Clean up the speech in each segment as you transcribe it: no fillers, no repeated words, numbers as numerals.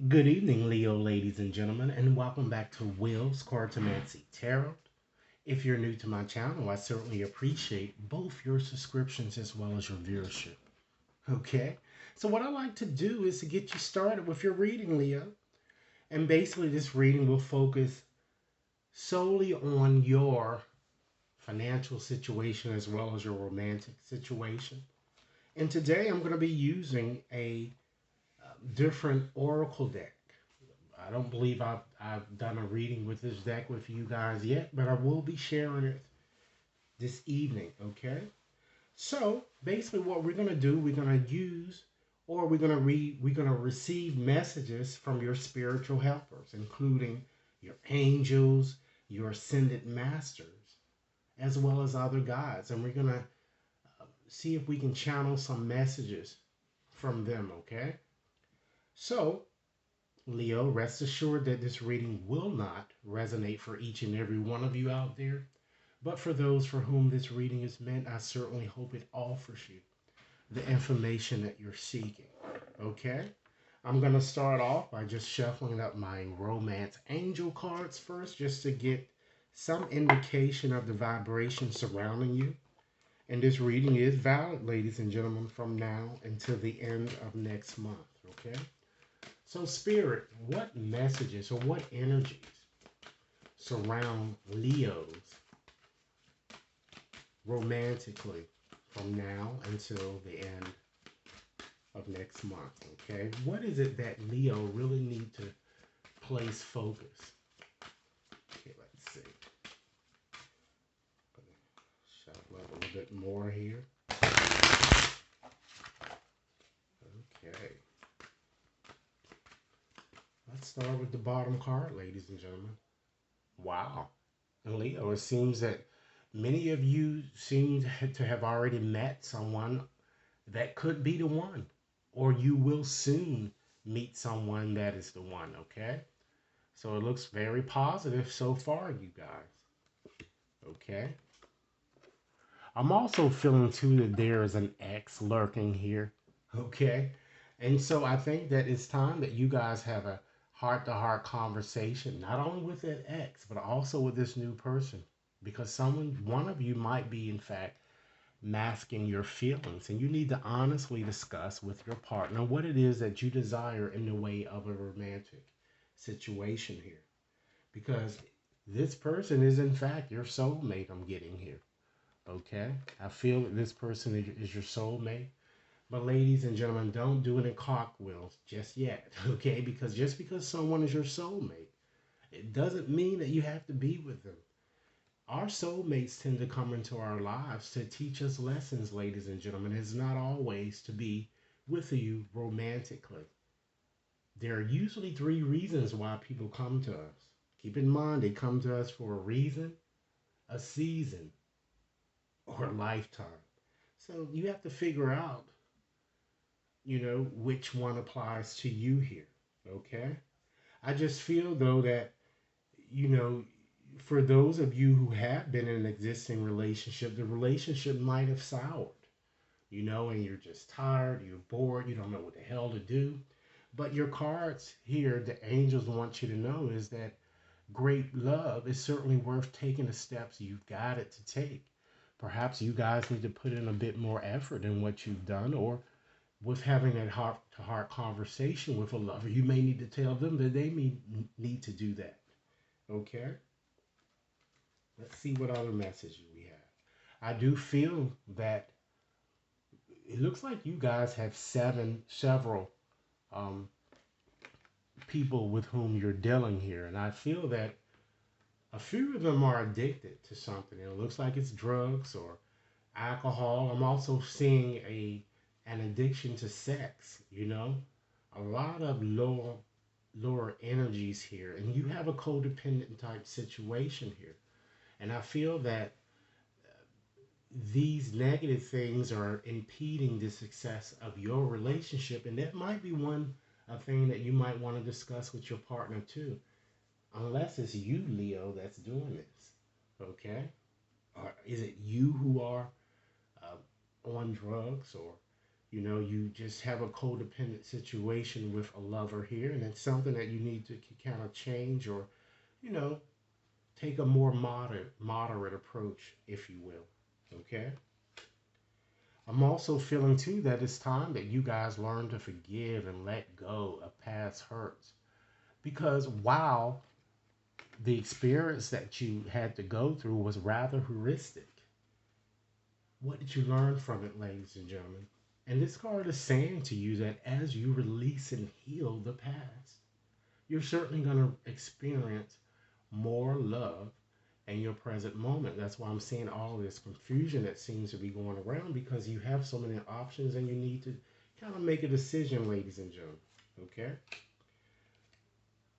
Good evening, Leo, ladies and gentlemen, and welcome back to Will's Cartomancy Tarot. If you're new to my channel, I certainly appreciate both your subscriptions as well as your viewership. Okay, so what I like to do is to get you started with your reading, Leo. And basically, this reading will focus solely on your financial situation as well as your romantic situation. And today I'm going to be using a different oracle deck. I don't believe I've done a reading with this deck with you guys yet, but I will be sharing it this evening, okay? So basically what we're gonna do, we're gonna use or we're gonna receive messages from your spiritual helpers, including your angels, your ascended masters, as well as other guides. And we're gonna see if we can channel some messages from them, okay? So Leo, rest assured that this reading will not resonate for each and every one of you out there. But for those for whom this reading is meant, I certainly hope it offers you the information that you're seeking. Okay? I'm going to start off by just shuffling up my romance angel cards first, just to get some indication of the vibration surrounding you. And this reading is valid, ladies and gentlemen, from now until the end of next month. Okay? So, Spirit, what messages or what energies surround Leos romantically from now until the end of next month? Okay, what is it that Leo really need to place focus? Okay, let's see. Shuffle up a little bit more here. Okay. Let's start with the bottom card, ladies and gentlemen. Wow. And Leo, it seems that many of you seem to have already met someone that could be the one, or you will soon meet someone that is the one, okay? So it looks very positive so far, you guys, okay? I'm also feeling too that there is an X lurking here, okay? And so I think that it's time that you guys have a heart to heart conversation, not only with that X, but also with this new person. Because one of you might be, in fact, masking your feelings. And you need to honestly discuss with your partner what it is that you desire in the way of a romantic situation here. Because this person is, in fact, your soulmate, I'm getting here. Okay? I feel that this person is your soulmate. But ladies and gentlemen, don't do it in cartwheels just yet, okay? Because just because someone is your soulmate, it doesn't mean that you have to be with them. Our soulmates tend to come into our lives to teach us lessons, ladies and gentlemen. It's not always to be with you romantically. There are usually three reasons why people come to us. Keep in mind, they come to us for a reason, a season, or a lifetime. So you have to figure out, which one applies to you here. Okay? I just feel though that, you know, for those of you who have been in an existing relationship, the relationship might have soured, and you're just tired, you're bored, you don't know what the hell to do. But your cards here, the angels want you to know is that great love is certainly worth taking the steps you've got it to take. Perhaps you guys need to put in a bit more effort in what you've done, or with having that heart to heart conversation with a lover, you may need to tell them that they need to do that. Okay? Let's see what other messages we have. I do feel that it looks like you guys have several um, people with whom you're dealing here. And I feel that a few of them are addicted to something. It looks like it's drugs or alcohol. I'm also seeing an addiction to sex, a lot of lower energies here. And you have a codependent type situation here. And I feel that these negative things are impeding the success of your relationship. And that might be one a thing that you might want to discuss with your partner too. Unless it's you, Leo, that's doing this. Okay? Or is it you who are on drugs or You just have a codependent situation with a lover here, and it's something that you need to kind of change or, you know, take a more moderate approach, if you will. Okay? I'm also feeling too that it's time that you guys learn to forgive and let go of past hurts. Because while the experience that you had to go through was rather heuristic, what did you learn from it, ladies and gentlemen? And this card is saying to you that as you release and heal the past, you're certainly going to experience more love in your present moment. That's why I'm seeing all this confusion that seems to be going around because you have so many options and you need to kind of make a decision, ladies and gentlemen. Okay?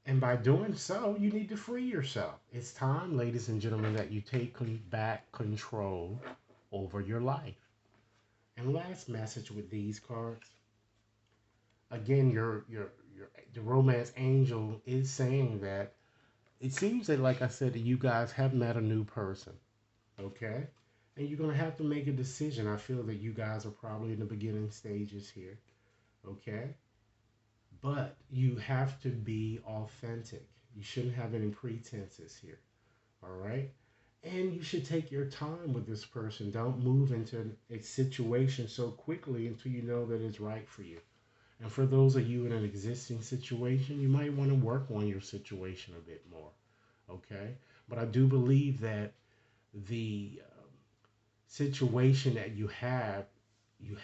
And by doing so, you need to free yourself. It's time, ladies and gentlemen, that you take back control over your life. And last message with these cards. Again, your the romance angel is saying that it seems that, like I said, that you guys have met a new person, okay? And you're gonna have to make a decision. I feel that you guys are probably in the beginning stages here, okay? But you have to be authentic. You shouldn't have any pretenses here, all right? And you should take your time with this person. Don't move into a situation so quickly until you know that it's right for you. And for those of you in an existing situation, you might want to work on your situation a bit more, okay? But I do believe that the situation that you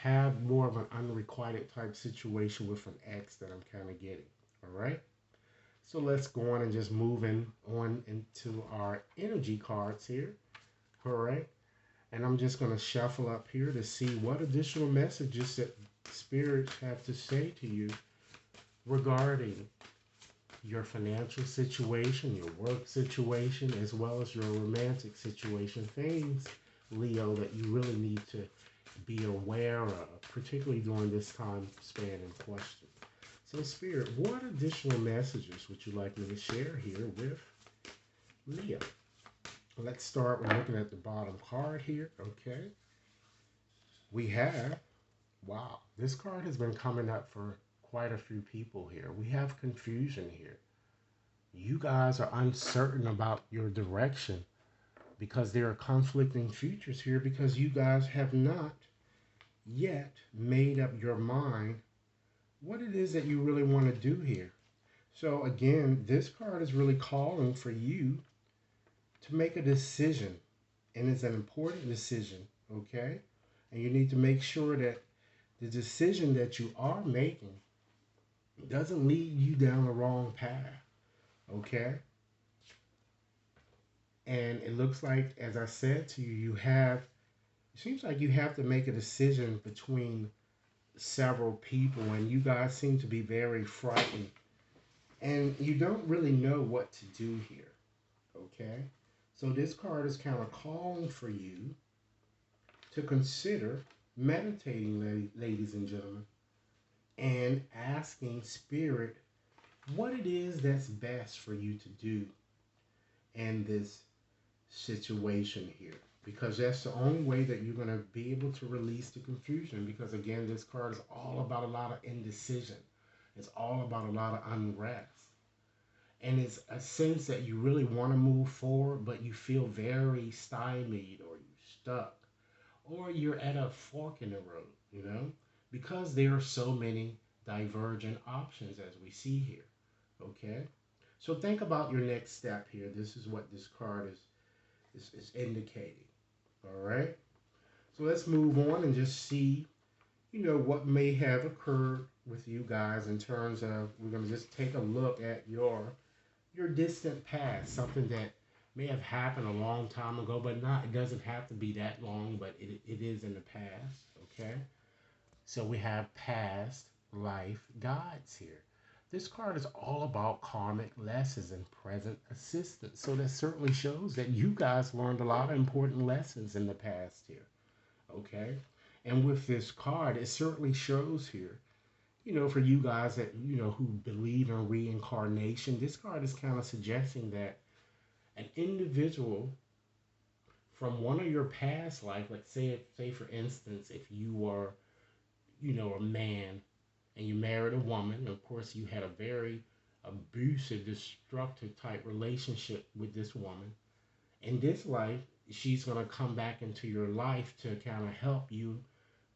have more of an unrequited type situation with an ex that I'm kind of getting, all right? So let's go on and just move on into our energy cards here, all right? And I'm just going to shuffle up here to see what additional messages that spirits have to say to you regarding your financial situation, your work situation, as well as your romantic situation. Things, Leo, that you really need to be aware of, particularly during this time span in question. So, Spirit, what additional messages would you like me to share here with Leo? Let's start with looking at the bottom card here, okay? We have, wow, this card has been coming up for quite a few people here. We have confusion here. You guys are uncertain about your direction because there are conflicting futures here because you guys have not yet made up your mind what it is that you really want to do here. So again, this card is really calling for you to make a decision, and it's an important decision, okay? And you need to make sure that the decision that you are making doesn't lead you down the wrong path, okay? And it looks like, as I said to you, it seems like you have to make a decision between several people, and you guys seem to be very frightened. And you don't really know what to do here, okay? So this card is kind of calling for you to consider meditating, ladies and gentlemen, and asking Spirit what it is that's best for you to do in this situation here. Because that's the only way that you're going to be able to release the confusion. Because again, this card is all about a lot of indecision, it's all about a lot of unrest. And it's a sense that you really want to move forward, but you feel very stymied or you're stuck or you're at a fork in the road, because there are so many divergent options as we see here, okay? So think about your next step here. This is what this card is indicating, all right? So let's move on and just see, what may have occurred with you guys in terms of, we're going to just take a look at your distant past, something that may have happened a long time ago, but not, it doesn't have to be that long, but it is in the past, okay? So we have past life guides here. This card is all about karmic lessons and present assistance. So that certainly shows that you guys learned a lot of important lessons in the past here, okay? And with this card, it certainly shows here, for you guys that, who believe in reincarnation, this card is kind of suggesting that an individual from one of your past life, let's say for instance, if you were a man and you married a woman. Of course, you had a very abusive, destructive type relationship with this woman. In this life, she's going to come back into your life to kind of help you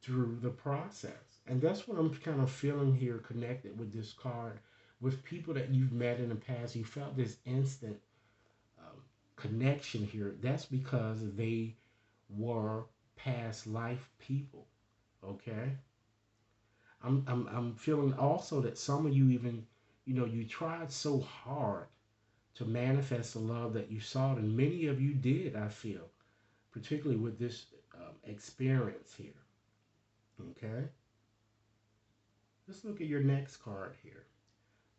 through the process. And that's what I'm kind of feeling here connected with this card. With people that you've met in the past, you felt this instant um, connection here. That's because they were past life people. Okay. I'm feeling also that some of you even, you tried so hard to manifest the love that you sought, and many of you did, I feel, particularly with this experience here. Okay. Let's look at your next card here.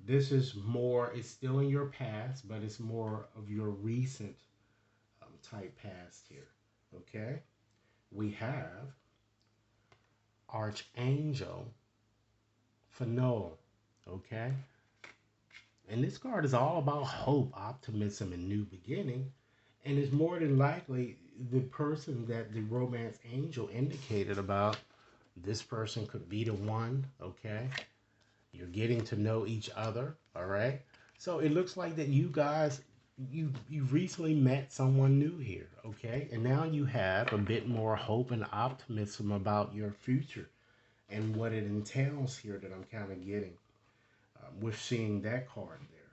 This is more, it's still in your past, but it's more of your recent type past here. Okay. We have Archangel Fano. Okay. And this card is all about hope, optimism, and new beginning. And it's more than likely the person that the romance angel indicated about. This person could be the one, okay? You're getting to know each other, all right? So it looks like that you guys, you recently met someone new here, okay? And now you have a bit more hope and optimism about your future and what it entails here that I'm kind of getting with seeing that card there.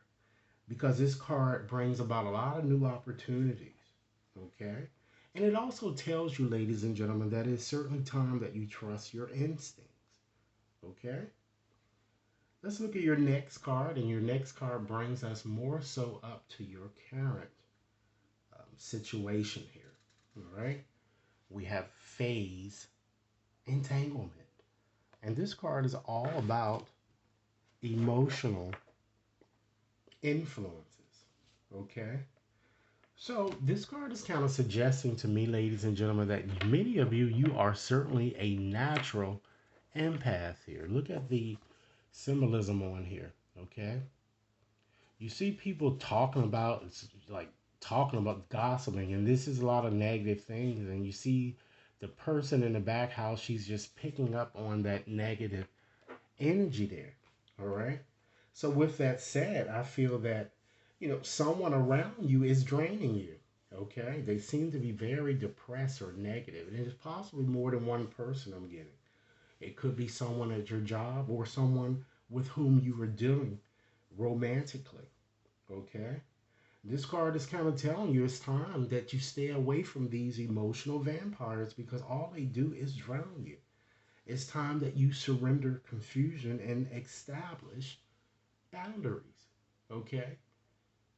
Because this card brings about a lot of new opportunities, okay? And it also tells you, ladies and gentlemen, that it's certainly time that you trust your instincts, okay? Let's look at your next card, and your next card brings us more so up to your current situation here, all right? We have phase entanglement. And this card is all about emotional influences, okay? So this card is kind of suggesting to me, ladies and gentlemen, that many of you, you are certainly a natural empath here. Look at the symbolism on here, okay? You see people talking about, it's like talking about gossiping, and this is a lot of negative things, and you see the person in the back house, she's just picking up on that negative energy there, all right? So with that said, I feel that someone around you is draining you. Okay, they seem to be very depressed or negative, and it's possibly more than one person I'm getting. It could be someone at your job or someone with whom you were dealing romantically. Okay, this card is kind of telling you it's time that you stay away from these emotional vampires because all they do is drown you. It's time that you surrender confusion and establish boundaries. Okay,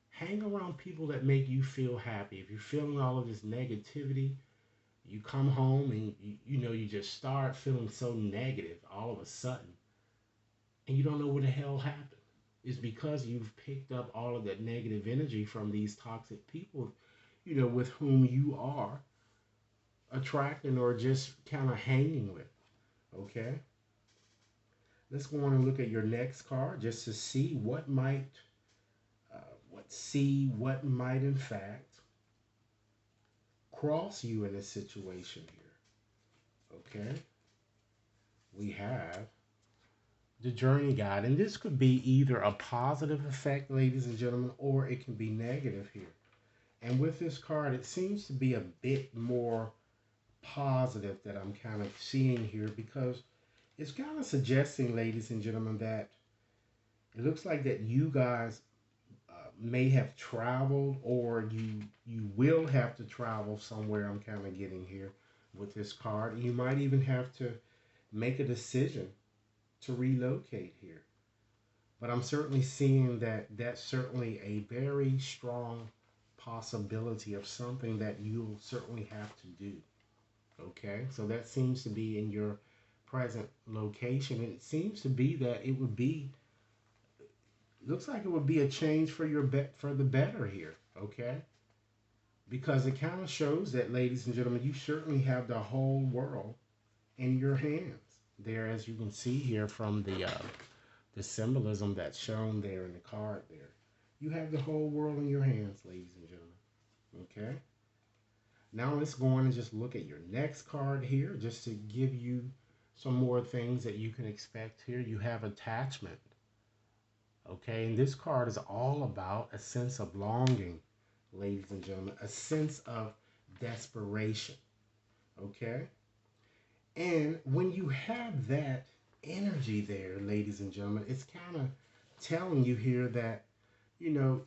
hang around people that make you feel happy. If you're feeling all of this negativity, you come home and you just start feeling so negative all of a sudden, and you don't know what the hell happened. It's because you've picked up all of that negative energy from these toxic people, with whom you are attracting or just kind of hanging with. Okay, let's go on and look at your next card just to see what might in fact cross you in this situation here. Okay, we have the journey guide, and this could be either a positive effect, ladies and gentlemen, or it can be negative here. And with this card, it seems to be a bit more positive that I'm kind of seeing here because it's kind of suggesting, ladies and gentlemen, that it looks like that you guys may have traveled or you will have to travel somewhere. I'm kind of getting here with this card. You might even have to make a decision to relocate here. But I'm certainly seeing that that's certainly a very strong possibility of something that you'll certainly have to do. Okay, so that seems to be in your present location, and it seems to be that it would be, looks like it would be a change for for the better here. Okay, because it kind of shows that, ladies and gentlemen, you certainly have the whole world in your hands there, as you can see here from the symbolism that's shown there in the card there. You have the whole world in your hands, ladies and gentlemen. Okay, now let's go on and just look at your next card here just to give you some more things that you can expect here. You have attachment. Okay, and this card is all about a sense of longing, ladies and gentlemen, a sense of desperation. Okay, and when you have that energy there, ladies and gentlemen, it's kind of telling you here that, you know,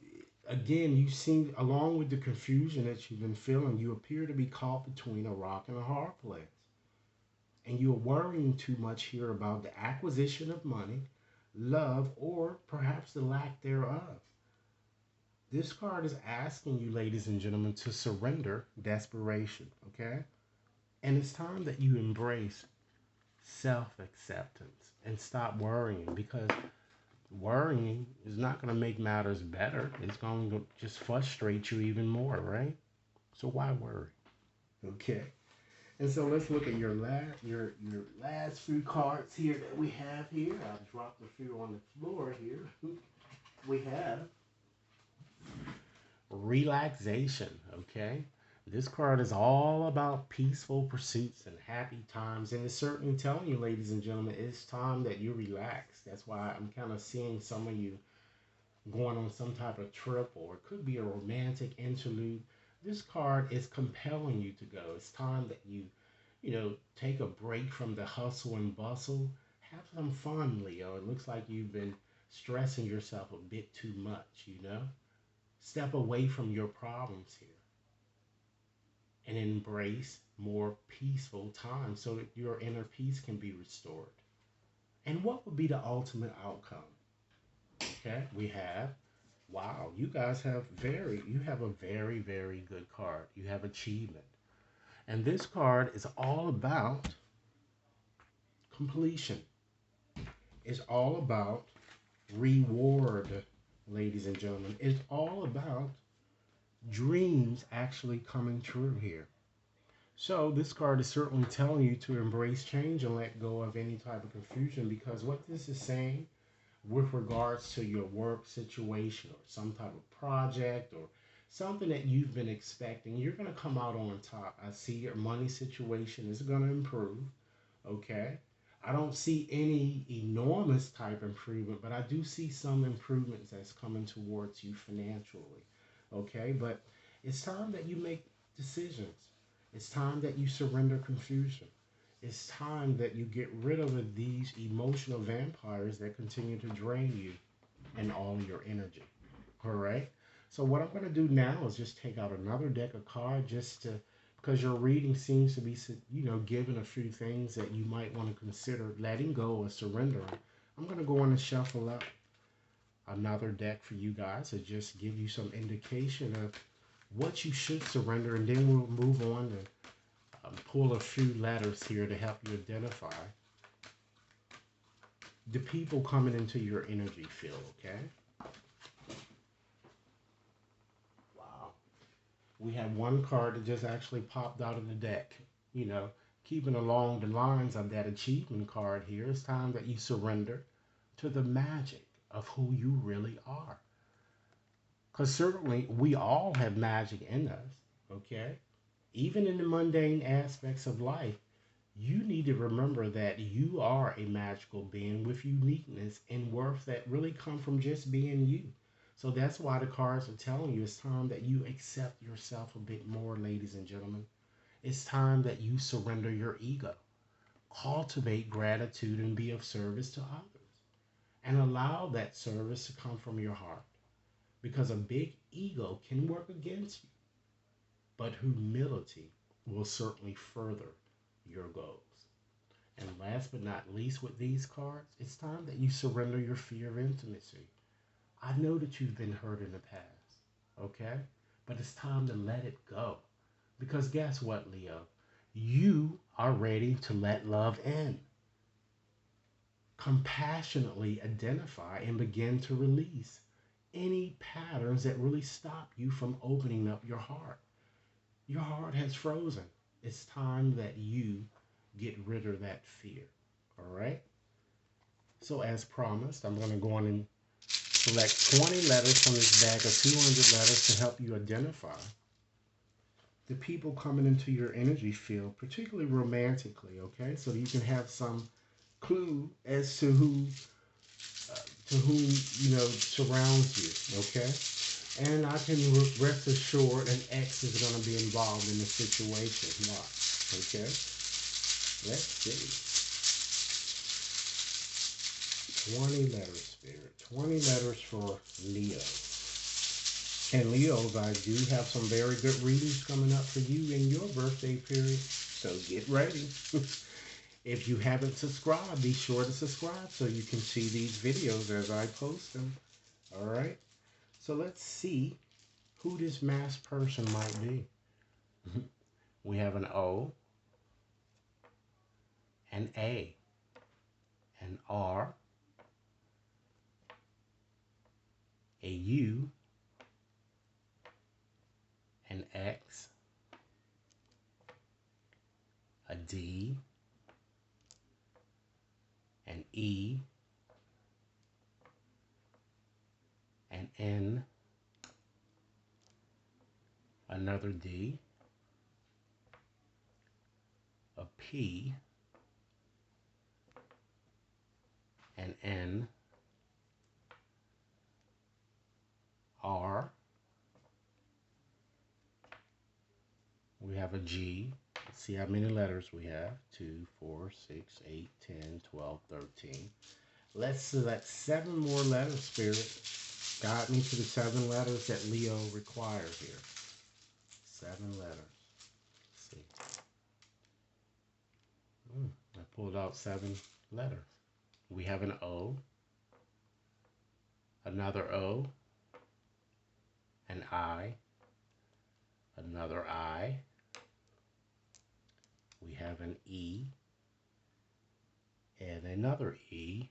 again, you seem, along with the confusion that you've been feeling, you appear to be caught between a rock and a hard place. And you're worrying too much here about the acquisition of money, love, or perhaps the lack thereof. This card is asking you, ladies and gentlemen, to surrender desperation, okay? And it's time that you embrace self acceptance and stop worrying, because worrying is not going to make matters better. It's going to just frustrate you even more, right? So why worry? Okay. And so let's look at your last few cards here that we have here. I've dropped a few on the floor here. We have relaxation, okay? This card is all about peaceful pursuits and happy times, and it's certainly telling you, ladies and gentlemen, it's time that you relax. That's why I'm kind of seeing some of you going on some type of trip, or it could be a romantic interlude. This card is compelling you to go. It's time that you take a break from the hustle and bustle. Have some fun, Leo. It looks like you've been stressing yourself a bit too much. Step away from your problems here and embrace more peaceful times so that your inner peace can be restored. And what would be the ultimate outcome? Okay, we have, wow, you have a very, very good card. You have achievement. And this card is all about completion. It's all about reward, ladies and gentlemen. It's all about dreams actually coming true here. So this card is certainly telling you to embrace change and let go of any type of confusion, because what this is saying with regards to your work situation or some type of project or something that you've been expecting, you're going to come out on top. I see your money situation is going to improve. Okay. I don't see any enormous type improvement, but I do see some improvements that's coming towards you financially. Okay. But it's time that you make decisions. It's time that you surrender confusion. It's time that you get rid of these emotional vampires that continue to drain you and all your energy. All right. So what I'm going to do now is just take out another deck of cards, just to, because your reading seems to be, given a few things that you might want to consider letting go or surrendering. I'm going to go on and shuffle up another deck for you guys to just give you some indication of what you should surrender, and then we'll move on to pull a few letters here to help you identify the people coming into your energy field, okay? Wow. We have one card that just actually popped out of the deck. You know, Keeping along the lines of that achievement card here, it's time that you surrender to the magic of who you really are. Because certainly we all have magic in us, okay? Even in the mundane aspects of life, you need to remember that you are a magical being with uniqueness and worth that really come from just being you. So that's why the cards are telling you it's time that you accept yourself a bit more, ladies and gentlemen. It's time that you surrender your ego, cultivate gratitude, and be of service to others. And allow that service to come from your heart. Because a big ego can work against you, but humility will certainly further your goals. And last but not least, with these cards, it's time that you surrender your fear of intimacy. I know that you've been hurt in the past, okay? But it's time to let it go. Because guess what, Leo? You are ready to let love in. Compassionately identify and begin to release any patterns that really stop you from opening up your heart. Your heart has frozen. It's time that you get rid of that fear. All right? So, as promised, I'm going to go on and select 20 letters from this bag of 200 letters to help you identify the people coming into your energy field, particularly romantically, okay? So you can have some clue as to whom surrounds you, okay? And I can rest assured an ex is going to be involved in the situation. Watch, okay? Let's see. 20 letters, Spirit. 20 letters for Leo. And Leos, I do have some very good readings coming up for you in your birthday period. So get ready. If you haven't subscribed, be sure to subscribe so you can see these videos as I post them. All right? So let's see who this masked person might be. We have an O, an A, an R, a U, an X, a D, an E, an N, another D, a P, an N, R, we have a G. Let's see how many letters we have. 2, 4, 6, 8, 10, 12, 13. Let's select 7 more letters, Spirit. Guide me to the 7 letters that Leo requires here. 7 letters. Let's see. I pulled out 7 letters. We have an O, another O, an I, another I. We have an E, and another E,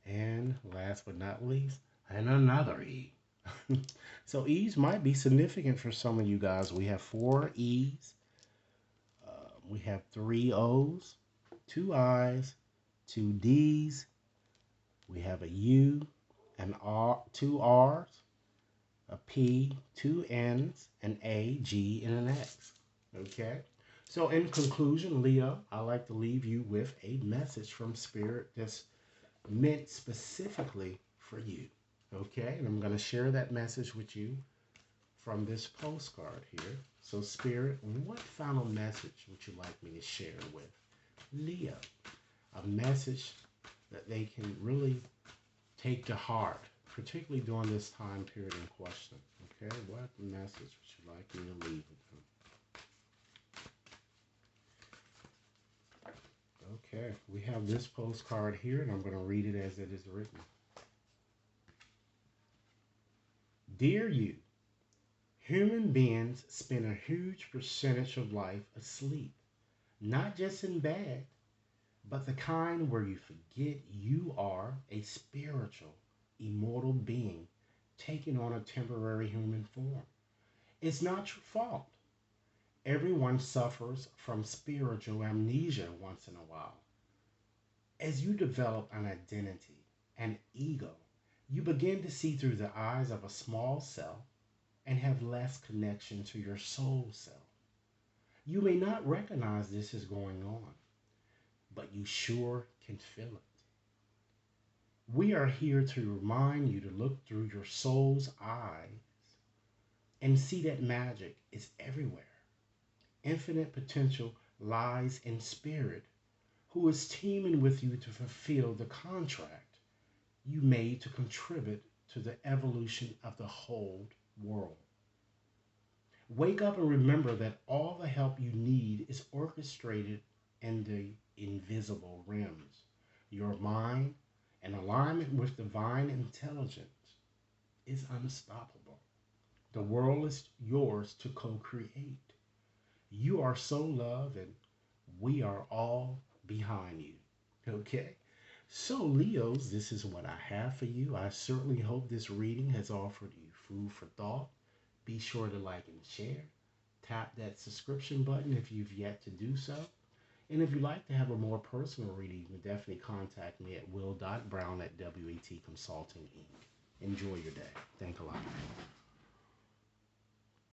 and last but not least, and another E. So E's might be significant for some of you guys. We have 4 E's, we have 3 O's, 2 I's, 2 D's, we have a U, an R, 2 R's, a P, 2 N's, an A, G, and an X. Okay? So in conclusion, Leo, I like to leave you with a message from Spirit that's meant specifically for you. Okay? And I'm going to share that message with you from this postcard here. So Spirit, what final message would you like me to share with Leo? A message that they can really take to heart, particularly during this time period in question. Okay? What message would you like me to leave with them? Okay, we have this postcard here, and I'm going to read it as it is written. Dear you, human beings spend a huge percentage of life asleep, not just in bed, but the kind where you forget you are a spiritual, immortal being taking on a temporary human form. It's not your fault. Everyone suffers from spiritual amnesia once in a while. As you develop an identity, an ego, you begin to see through the eyes of a small self and have less connection to your soul self. You may not recognize this is going on, but you sure can feel it. We are here to remind you to look through your soul's eyes and see that magic is everywhere. Infinite potential lies in spirit, who is teaming with you to fulfill the contract you made to contribute to the evolution of the whole world. Wake up and remember that all the help you need is orchestrated in the invisible realms. Your mind, in alignment with divine intelligence, is unstoppable. The world is yours to co-create. You are so loved, and we are all behind you. Okay? So, Leos, this is what I have for you. I certainly hope this reading has offered you food for thought. Be sure to like and share. Tap that subscription button if you've yet to do so. And if you'd like to have a more personal reading, you can definitely contact me at will.brown@WAT Consulting Inc. Enjoy your day. Thank a lot.